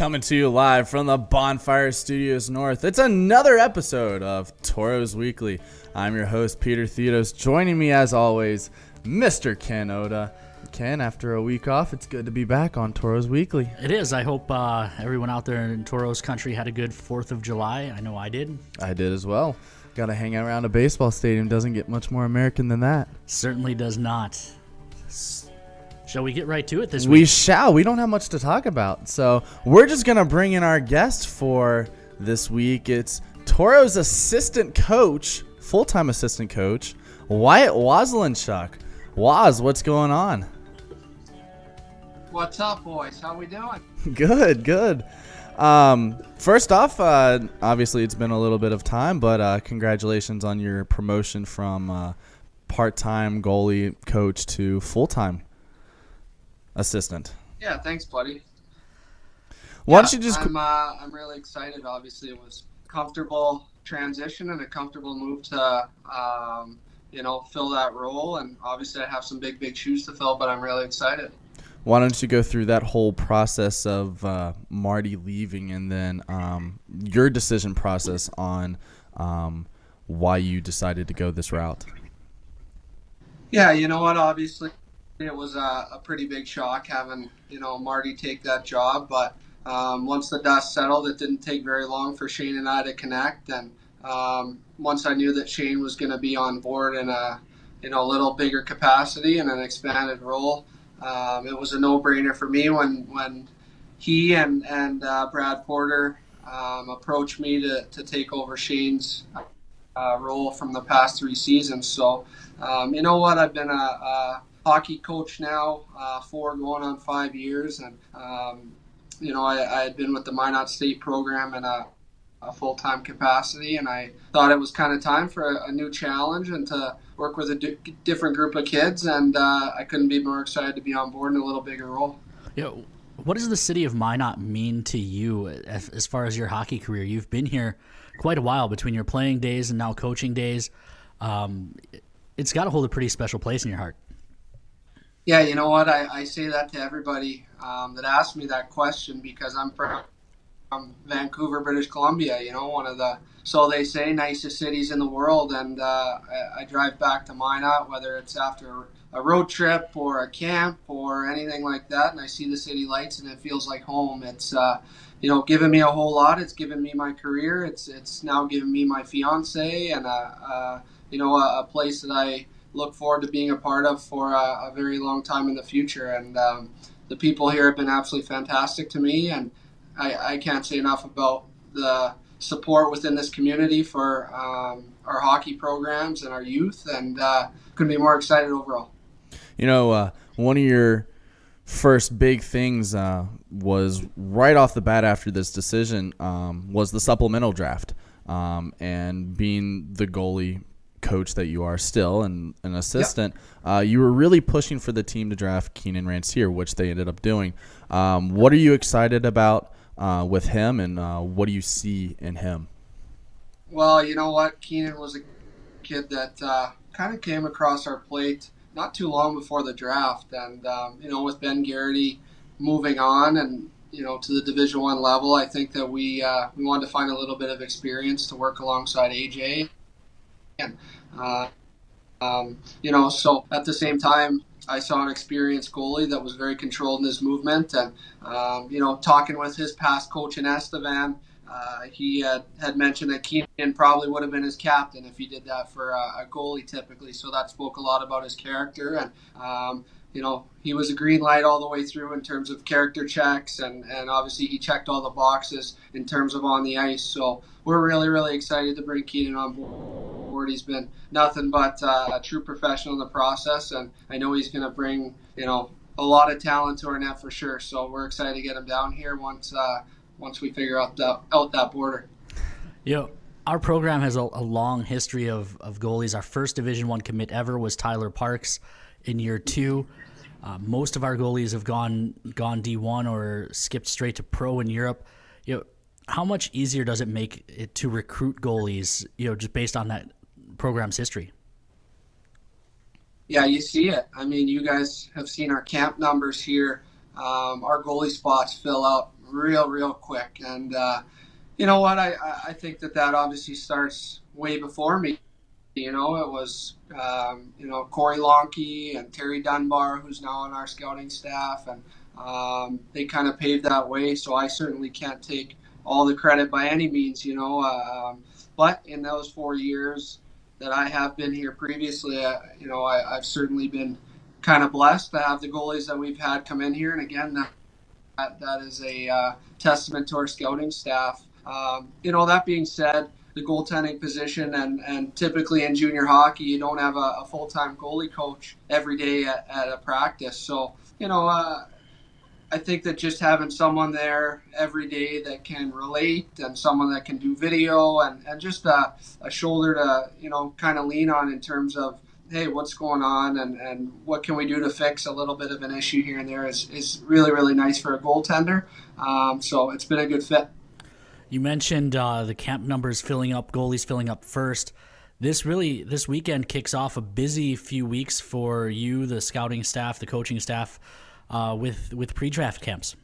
Coming to you live from the Bonfire Studios North. It's another episode of Tauros Weekly. I'm your host, Peter Theodos. Joining me, as always, Mr. Ken Oda. Ken, after a week off, it's good to be back on Tauros Weekly. It is. I hope everyone out there in Tauros country had a good 4th of July. I know I did. I did as well. Got to hang out around a baseball stadium. Doesn't get much more American than that. Certainly does not. Shall we get right to it this week? We shall. We don't have much to talk about. So we're just going to bring in our guest for this week. It's Tauros assistant coach, full-time assistant coach, Wyatt Waselenchuk. Waz, what's going on? What's up, boys? How we doing? Good. First off, obviously it's been a little bit of time, but congratulations on your promotion from part-time goalie coach to full-time assistant. Yeah, thanks, buddy. Why don't you just? I'm really excited. Obviously, it was a comfortable transition and a comfortable move to, fill that role. And obviously, I have some big shoes to fill, but I'm really excited. Why don't you go through that whole process of Marty leaving and then your decision process on why you decided to go this route? Yeah, you know what? Obviously, it was a pretty big shock having, Marty take that job. But once the dust settled, it didn't take very long for Shane and I to connect. And once I knew that Shane was going to be on board in a little bigger capacity and an expanded role, it was a no-brainer for me when he and Brad Porter approached me to take over Shane's role from the past 3 seasons. So, you know what? I've been a hockey coach now for going on 5 years, and I had been with the Minot State program in a full-time capacity, and I thought it was kind of time for a new challenge and to work with a different group of kids, and I couldn't be more excited to be on board in a little bigger role. What does the city of Minot mean to you as far as your hockey career? You've been here quite a while between your playing days and now coaching days. It's got to hold a pretty special place in your heart. Yeah, you know what? I say that to everybody that asks me that question because I'm from Vancouver, British Columbia, one of the, so they say, nicest cities in the world. And I drive back to Minot, whether it's after a road trip or a camp or anything like that, and I see the city lights and it feels like home. It's, given me a whole lot. It's given me my career. It's now given me my fiance and a place that I look forward to being a part of for a very long time in the future. And the people here have been absolutely fantastic to me, and I can't say enough about the support within this community for our hockey programs and our youth, and couldn't be more excited overall. One of your first big things was right off the bat after this decision was the supplemental draft, and being the goalie coach that you are still and an assistant, you were really pushing for the team to draft Keenan Ranciere, which they ended up doing. What are you excited about with him, and what do you see in him? Well, you know what? Keenan was a kid that kind of came across our plate not too long before the draft. And, with Ben Garrity moving on and, to the Division I level, I think that we wanted to find a little bit of experience to work alongside AJ. And, so at the same time, I saw an experienced goalie that was very controlled in his movement. And, talking with his past coach in Estevan, he had mentioned that Keenan probably would have been his captain if he did that for a goalie typically. So that spoke a lot about his character. And, he was a green light all the way through in terms of character checks. And obviously he checked all the boxes in terms of on the ice. So we're really, really excited to bring Keenan on board. He's been nothing but a true professional in the process. And I know he's going to bring, a lot of talent to our net for sure. So we're excited to get him down here once we figure out that border. Our program has a long history of goalies. Our first Division I commit ever was Tyler Parks in year 2. Most of our goalies have gone D1 or skipped straight to pro in Europe. How much easier does it make it to recruit goalies, just based on that program's history? Yeah, you see it. I mean, you guys have seen our camp numbers here. Our goalie spots fill up real quick. And you know what? I think that obviously starts way before me. You know, it was Corey Lonkey and Terry Dunbar, who's now on our scouting staff, and they kind of paved that way. So I certainly can't take all the credit by any means. But in those 4 years that I have been here previously, I've certainly been kind of blessed to have the goalies that we've had come in here, and again, that is a testament to our scouting staff. That being said, the goaltending position, and typically in junior hockey, you don't have a full-time goalie coach every day at a practice. So, I think that just having someone there every day that can relate, and someone that can do video, and just a shoulder to, kind of lean on in terms of, hey, what's going on, and what can we do to fix a little bit of an issue here and there is really, really nice for a goaltender. So it's been a good fit. You mentioned the camp numbers filling up, goalies filling up first. This weekend kicks off a busy few weeks for you, the scouting staff, the coaching staff, with pre-draft camps.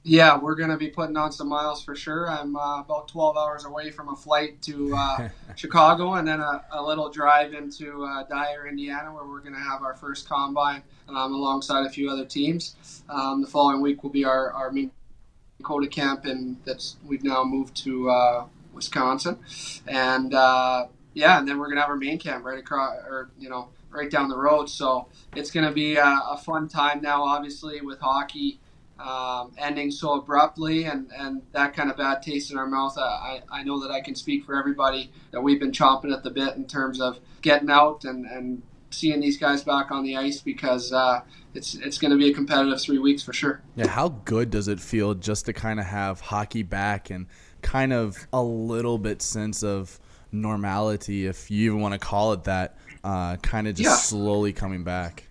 Yeah, we're going to be putting on some miles for sure. I'm about 12 hours away from a flight to Chicago, and then a little drive into Dyer, Indiana, where we're going to have our first combine alongside a few other teams. The following week will be our main Dakota camp, and we've now moved to Wisconsin, and and then we're gonna have our main camp right across, right down the road. So it's gonna be a fun time now, obviously, with hockey ending so abruptly, and that kind of bad taste in our mouth. I know that I can speak for everybody that we've been chomping at the bit in terms of getting out and seeing these guys back on the ice, because it's going to be a competitive 3 weeks for sure. Yeah, how good does it feel just to kind of have hockey back and kind of a little bit sense of normality, if you even want to call it that, kind of just slowly coming back?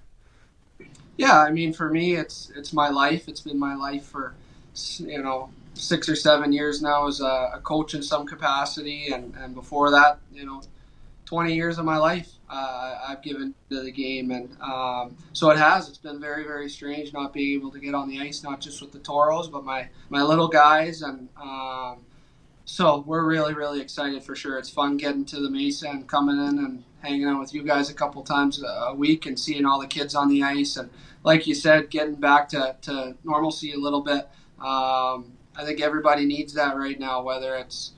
Yeah, I mean, for me, it's my life. It's been my life for 6 or 7 years now as a coach in some capacity, and before that, 20 years of my life I've given to the game, and so it's been very, very strange not being able to get on the ice, not just with the Tauros, but my little guys, and so we're really, really excited for sure. It's fun getting to the Mesa and coming in and hanging out with you guys a couple times a week and seeing all the kids on the ice, and like you said, getting back to normalcy a little bit. I think everybody needs that right now, whether it's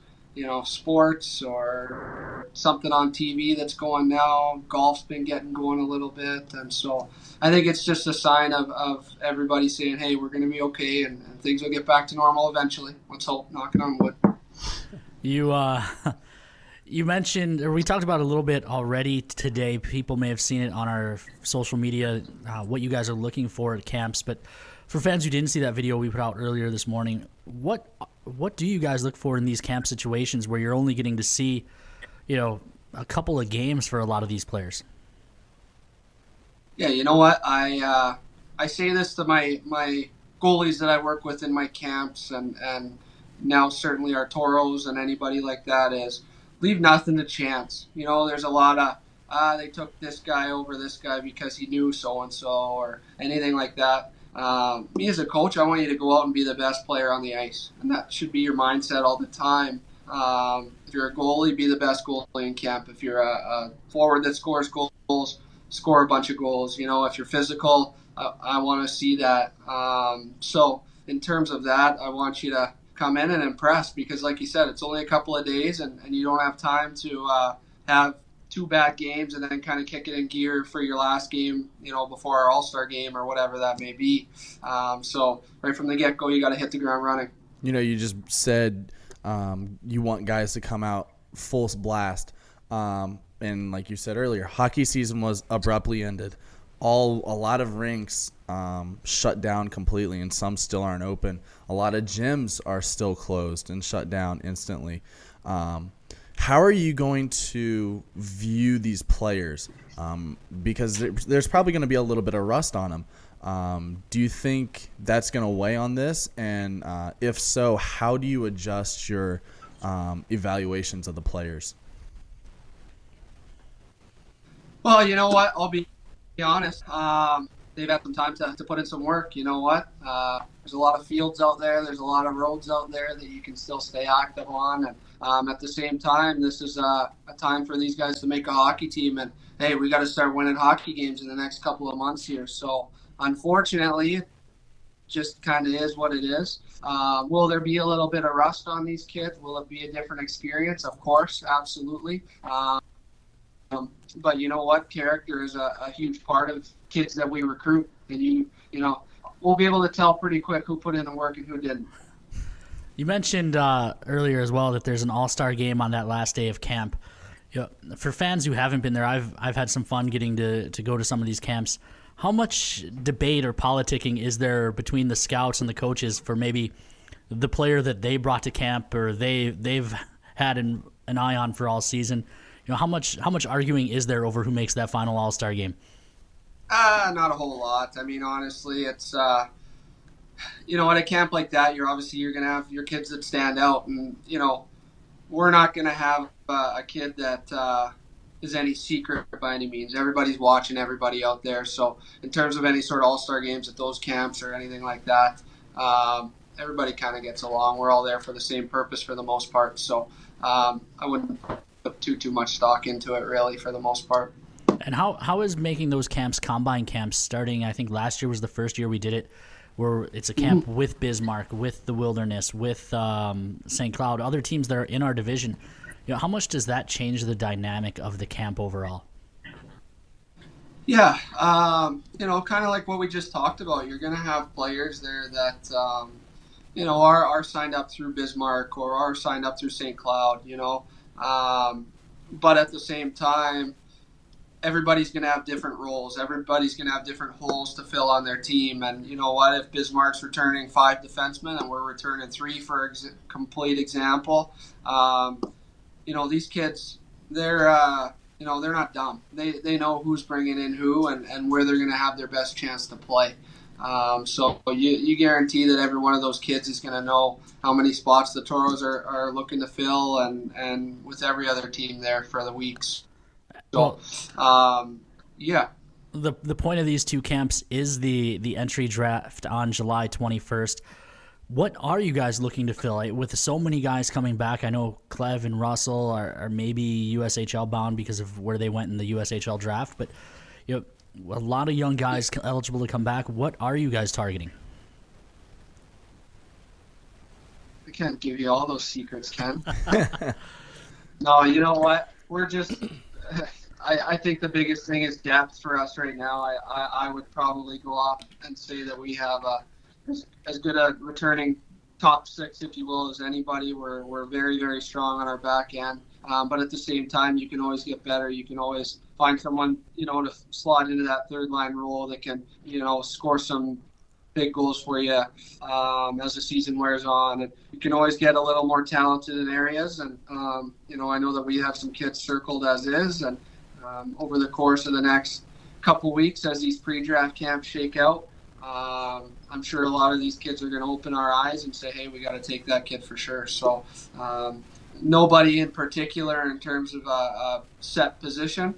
sports or something on TV that's going now. Golf's been getting going a little bit. And so I think it's just a sign of everybody saying, hey, we're going to be okay, and things will get back to normal eventually. Let's hope, knocking on wood. You mentioned, or we talked about a little bit already today. People may have seen it on our social media, what you guys are looking for at camps. But for fans who didn't see that video we put out earlier this morning, what do you guys look for in these camp situations where you're only getting to see, a couple of games for a lot of these players? Yeah, you know what? I say this to my goalies that I work with in my camps, and now certainly our Tauros and anybody like that, is leave nothing to chance. There's a lot of they took this guy over this guy because he knew so and so, or anything like that. Me as a coach, I want you to go out and be the best player on the ice, and that should be your mindset all the time. If you're a goalie, be the best goalie in camp. If you're a forward that scores goals, score a bunch of goals. If you're physical, I want to see that. So in terms of that, I want you to come in and impress, because like you said, it's only a couple of days, and you don't have time to have 2 bad games and then kind of kick it in gear for your last game, before our All-Star game or whatever that may be. So right from the get-go, you got to hit the ground running. You just said you want guys to come out full blast. And like you said earlier, hockey season was abruptly ended. A lot of rinks shut down completely, and some still aren't open. A lot of gyms are still closed and shut down instantly. How are you going to view these players? Because there's probably going to be a little bit of rust on them. Do you think that's going to weigh on this? And if so, how do you adjust your evaluations of the players? Well, you know what? I'll be honest. they've had some time to put in some work. You know what? There's a lot of fields out there. There's a lot of roads out there that you can still stay active on. And at the same time, this is a time for these guys to make a hockey team. And, hey, we got to start winning hockey games in the next couple of months here. So, unfortunately, it just kind of is what it is. Will there be a little bit of rust on these kids? Will it be a different experience? Of course, absolutely. But you know what? Character is a huge part of kids that we recruit, and you know, we'll be able to tell pretty quick who put in the work and who didn't. You mentioned earlier as well that there's an all-star game on that last day of camp. For fans who haven't been there, I've had some fun getting to go to some of these camps. How much debate or politicking is there between the scouts and the coaches for maybe the player that they brought to camp or they've had an eye on for all season? How much arguing is there over who makes that final all-star game? Not a whole lot. I mean, honestly, it's at a camp like that, you're going to have your kids that stand out, and we're not going to have a kid that is any secret by any means. Everybody's watching everybody out there. So in terms of any sort of all-star games at those camps or anything like that, everybody kind of gets along. We're all there for the same purpose for the most part. So I wouldn't put too much stock into it, really, for the most part. And how is making those camps, combine camps, starting? I think last year was the first year we did it, where it's a camp with Bismarck, with the Wilderness, with St. Cloud, other teams that are in our division. How much does that change the dynamic of the camp overall? Yeah, kind of like what we just talked about. You're going to have players there that are signed up through Bismarck or are signed up through St. Cloud. But at the same time, everybody's going to have different roles. Everybody's going to have different holes to fill on their team. And you know what? If Bismarck's returning 5 defensemen and we're returning 3 for complete example, these kids, they're not dumb. They know who's bringing in who and where they're going to have their best chance to play. So you guarantee that every one of those kids is going to know how many spots the Tauros are looking to fill, and with every other team there for the weeks. So, yeah. The point of these two camps is the entry draft on July 21st. What are you guys looking to fill? With so many guys coming back, I know Clev and Russell are maybe USHL bound because of where they went in the USHL draft, but a lot of young guys eligible to come back. What are you guys targeting? I can't give you all those secrets, Ken. No, you know what? We're just I think the biggest thing is depth for us right now. I would probably go off and say that we have as good a returning top 6, if you will, as anybody. We're very, very strong on our back end. But at the same time, you can always get better. You can always find someone, to slot into that third line role that can, score some big goals for you as the season wears on. And you can always get a little more talented in areas. And, I know that we have some kids circled as is. And over the course of the next couple weeks, as these pre-draft camps shake out, I'm sure a lot of these kids are going to open our eyes and say, hey, we got to take that kid for sure. So nobody in particular in terms of a set position.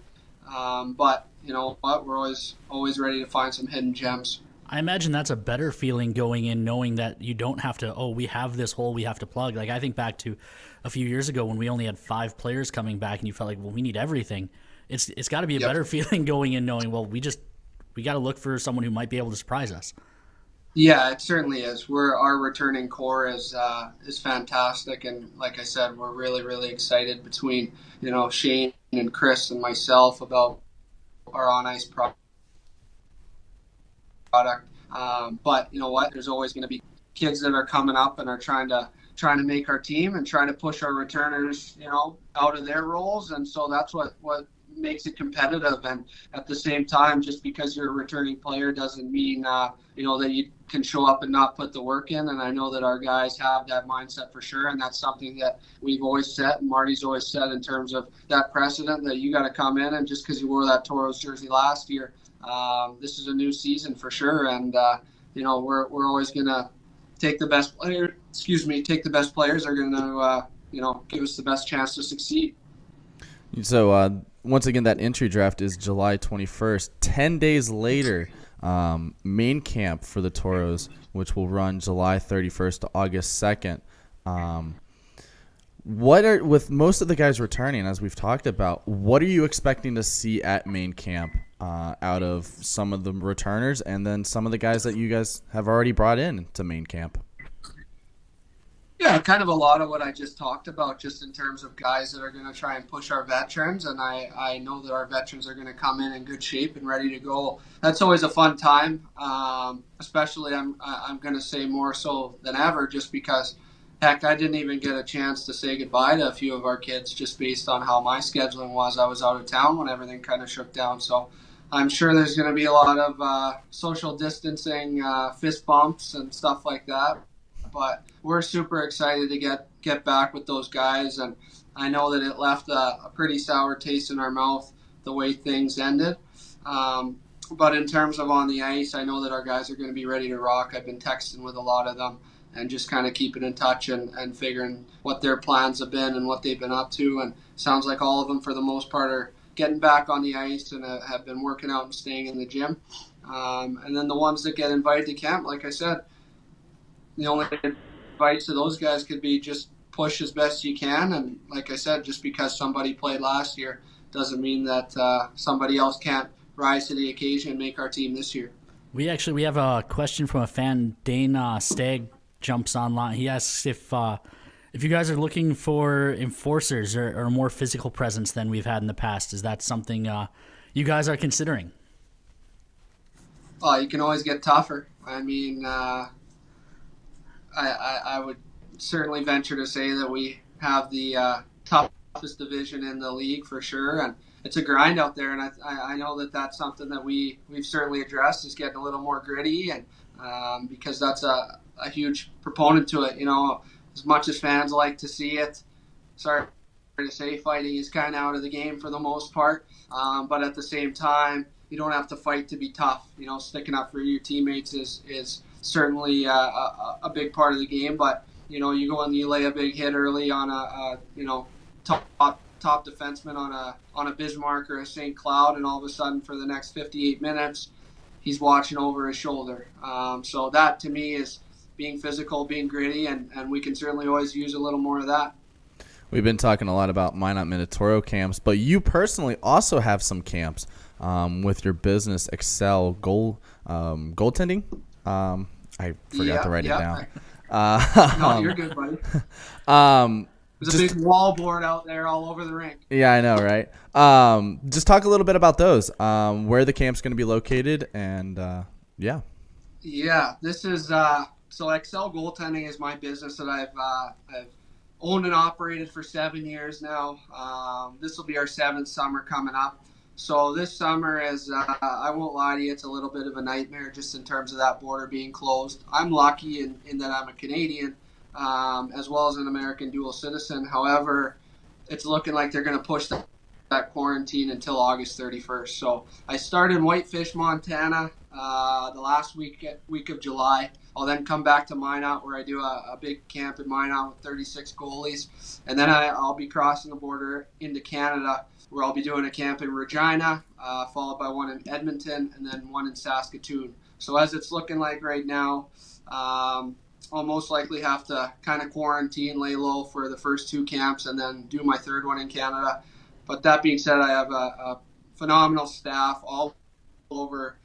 But you know what? We're always ready to find some hidden gems. I imagine that's a better feeling going in knowing that you don't have to, we have this hole we have to plug. Like I think back to a few years ago when we only had 5 players coming back and you felt like, well, we need everything. It's got to be a better feeling going in knowing, well, we got to look for someone who might be able to surprise us. Yeah, it certainly is. Our returning core is fantastic, and like I said, we're really, really excited between Shane and Chris and myself about our on ice product. But you know what? There's always going to be kids that are coming up and are trying to make our team and trying to push our returners, out of their roles, and so that's what makes it competitive. And at the same time, just because you're a returning player doesn't mean that you can show up and not put the work in. And I know that our guys have that mindset for sure, and that's something that we've always set, and Marty's always said in terms of that precedent that you got to come in, and just because you wore that Tauros jersey last year, this is a new season for sure. And we're always gonna take the best players are gonna give us the best chance to succeed. So once again, that entry draft is July 21st. 10 days later, main camp for the Tauros, which will run July 31st to August 2nd. With most of the guys returning, as we've talked about, what are you expecting to see at main camp out of some of the returners and then some of the guys that you guys have already brought in to main camp? Yeah, kind of a lot of what I just talked about, just in terms of guys that are going to try and push our veterans, and I know that our veterans are going to come in good shape and ready to go. That's always a fun time, especially I'm going to say more so than ever, just because, heck, I didn't even get a chance to say goodbye to a few of our kids just based on how my scheduling was. I was out of town when everything kind of shook down, so I'm sure there's going to be a lot of social distancing, fist bumps and stuff like that. But we're super excited to get back with those guys, and I know that it left a pretty sour taste in our mouth the way things ended. But in terms of on the ice, I know that our guys are going to be ready to rock. I've been texting with a lot of them and just kind of keeping in touch and figuring what their plans have been and what they've been up to. And sounds like all of them, for the most part, are getting back on the ice and have been working out and staying in the gym. And then the ones that get invited to camp, like I said, the only advice to those guys could be just push as best you can. And like I said, just because somebody played last year doesn't mean that somebody else can't rise to the occasion and make our team this year. We have a question from a fan. Dane Stagg jumps online. He asks if you guys are looking for enforcers or a more physical presence than we've had in the past. Is that something you guys are considering? You can always get tougher. I mean, I would certainly venture to say that we have the toughest division in the league for sure, and it's a grind out there. And I know that that's something that we've certainly addressed, is getting a little more gritty, and because that's a huge proponent to it. You know, as much as fans like to see it, sorry to say, fighting is kind of out of the game for the most part. But at the same time, you don't have to fight to be tough. You know, sticking up for your teammates is certainly a big part of the game. But you know, you go and you lay a big hit early on a top defenseman on a Bismarck or a St. Cloud, and all of a sudden for the next 58 minutes, he's watching over his shoulder. So that to me is being physical, being gritty, and we can certainly always use a little more of that. We've been talking a lot about Minot Minotauro camps, but you personally also have some camps with your business, Excel goaltending. I forgot to write it down. No, you're good, buddy. There's a big wall board out there all over the rink. Yeah, I know, right? Just talk a little bit about those, where the camp's going to be located, and yeah. Yeah, this is so Excel Goaltending is my business that I've owned and operated for 7 years now. This will be our 7th summer coming up. So this summer is, I won't lie to you, it's a little bit of a nightmare just in terms of that border being closed. I'm lucky in that I'm a Canadian, as well as an American dual citizen. However, it's looking like they're going to push that quarantine until August 31st. So I start in Whitefish, Montana, the last week of July. I'll then come back to Minot, where I do a big camp in Minot with 36 goalies. And then I'll be crossing the border into Canada, where I'll be doing a camp in Regina, followed by one in Edmonton, and then one in Saskatoon. So as it's looking like right now, I'll most likely have to kind of quarantine, lay low for the first 2 camps, and then do my 3rd one in Canada. But that being said, I have a phenomenal staff all over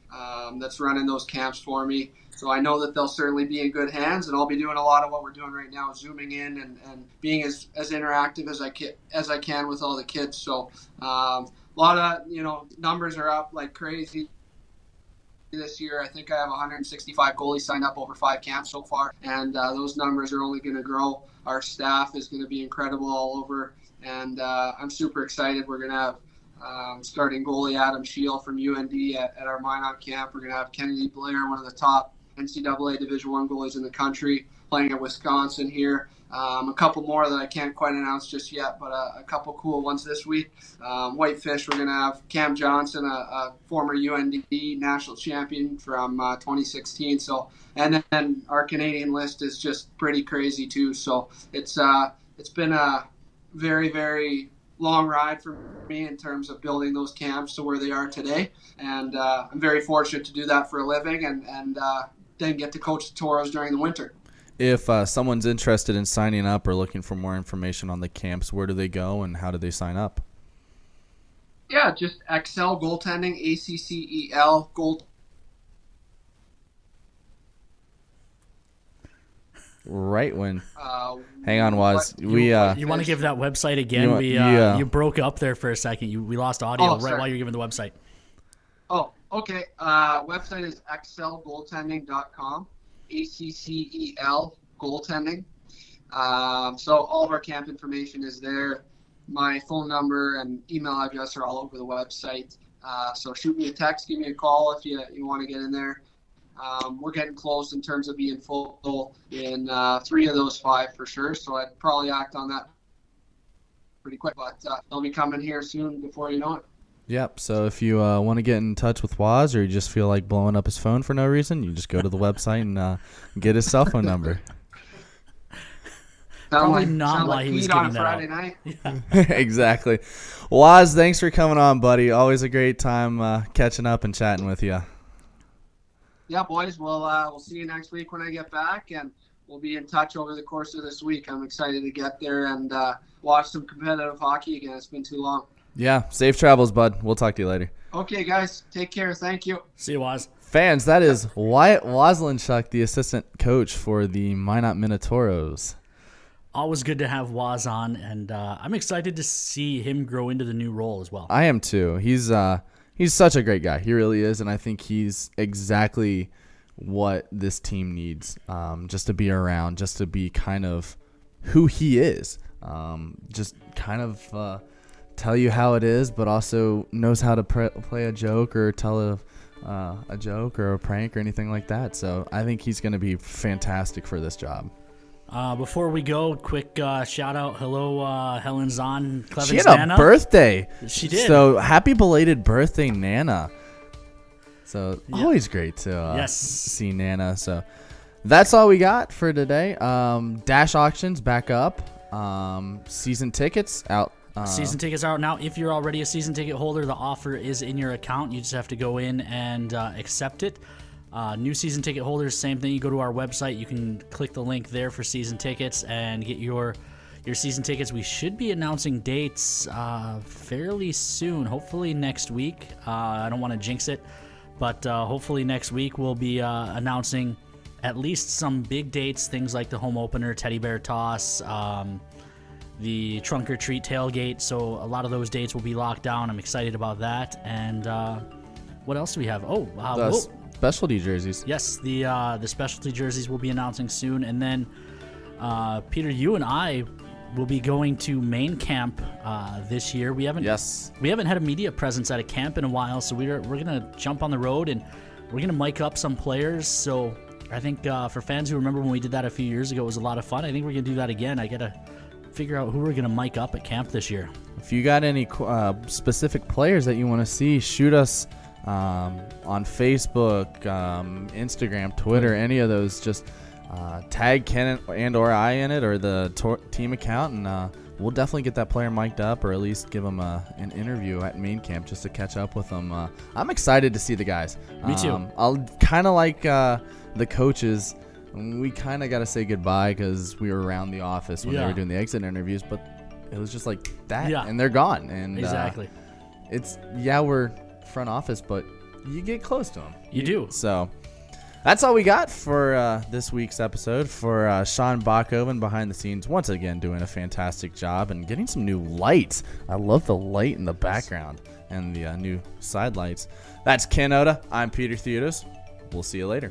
that's running those camps for me. So I know that they'll certainly be in good hands, and I'll be doing a lot of what we're doing right now, zooming in and being as interactive as I can with all the kids. So a lot of, numbers are up like crazy this year. I think I have 165 goalies signed up over 5 camps so far, and those numbers are only going to grow. Our staff is going to be incredible all over, and I'm super excited. We're going to have starting goalie Adam Shield from UND at our Minot camp. We're going to have Kennedy Blair, one of the top NCAA Division I goalies in the country, playing at Wisconsin here. A couple more that I can't quite announce just yet, but a couple cool ones this week. Whitefish, we're going to have Cam Johnson, a former UND national champion from 2016. So, and then our Canadian list is just pretty crazy too. So it's been a very, very long ride for me in terms of building those camps to where they are today. And I'm very fortunate to do that for a living and then get to coach the Tauros during the winter. If someone's interested in signing up or looking for more information on the camps, where do they go and how do they sign up? Yeah, just Excel Goaltending, ACCEL Gold. Right when. Hang on, Waz. You want to give that website again? You broke up there for a second. We lost audio while you were giving the website. Oh, okay. Website is excelgoaltending.com. ACCEL Goaltending. So all of our camp information is there. My phone number and email address are all over the website. So shoot me a text, give me a call if you want to get in there. We're getting close in terms of being full in 3 of those 5 for sure. So I'd probably act on that pretty quick. But they'll be coming here soon before you know it. Yep. So if you want to get in touch with Waz or you just feel like blowing up his phone for no reason, you just go to the website and get his cell phone number. Probably not why he was getting that Friday night. Yeah. Exactly. Waz, thanks for coming on, buddy. Always a great time catching up and chatting with you. Yeah, boys. We'll see you next week when I get back, and we'll be in touch over the course of this week. I'm excited to get there and watch some competitive hockey again. It's been too long. Yeah, safe travels, bud. We'll talk to you later. Okay, guys. Take care. Thank you. See you, Waz. Fans, that is Wyatt Waselenchuk, the assistant coach for the Minot Minotauros. Always good to have Waz on, and I'm excited to see him grow into the new role as well. I am too. He's such a great guy. He really is, and I think he's exactly what this team needs, just to be around, just to be kind of who he is. Just kind of tell you how it is, but also knows how to play a joke or tell a joke or a prank or anything like that. So I think he's going to be fantastic for this job. Before we go, quick shout out. Hello, Helen Zahn. She had a birthday. She did. So happy belated birthday, Nana. So always great to see Nana. So that's all we got for today. Dash auctions back up. Season tickets out. Season tickets are out now. If you're already a season ticket holder, the offer is in your account. You just have to go in and accept it. New season ticket holders, same thing. You go to our website, you can click the link there for season tickets and get your season tickets. We should be announcing dates fairly soon, hopefully next week. I don't want to jinx it, but hopefully next week we'll be announcing at least some big dates, things like the home opener, teddy bear toss, the trunk or treat tailgate. So a lot of those dates will be locked down. I'm excited about that. And what else do we have? Specialty jerseys. Yes, the specialty jerseys will be announcing soon. And then, Peter, you and I will be going to main camp this year. We haven't had a media presence at a camp in a while, so we're gonna jump on the road and we're gonna mic up some players. So I think for fans who remember when we did that a few years ago, it was a lot of fun. I think we're gonna do that again. I gotta figure out who we're gonna mic up at camp this year. If you got any specific players that you want to see, shoot us. On Facebook, Instagram, Twitter, any of those, just tag Ken and or I in it or the team account, and we'll definitely get that player mic'd up or at least give them an interview at main camp just to catch up with them. I'm excited to see the guys. Me too. I'll kind of like the coaches. We kind of got to say goodbye because we were around the office when they were doing the exit interviews, but it was just like that, and they're gone. And exactly. We're front office, but you get close to them. You do. So that's all we got for this week's episode. For Sean Bachhoven behind the scenes, once again doing a fantastic job and getting some new lights. I love the light in the background and the new side lights. That's Ken Oda. I'm Peter Theodos. We'll see you later.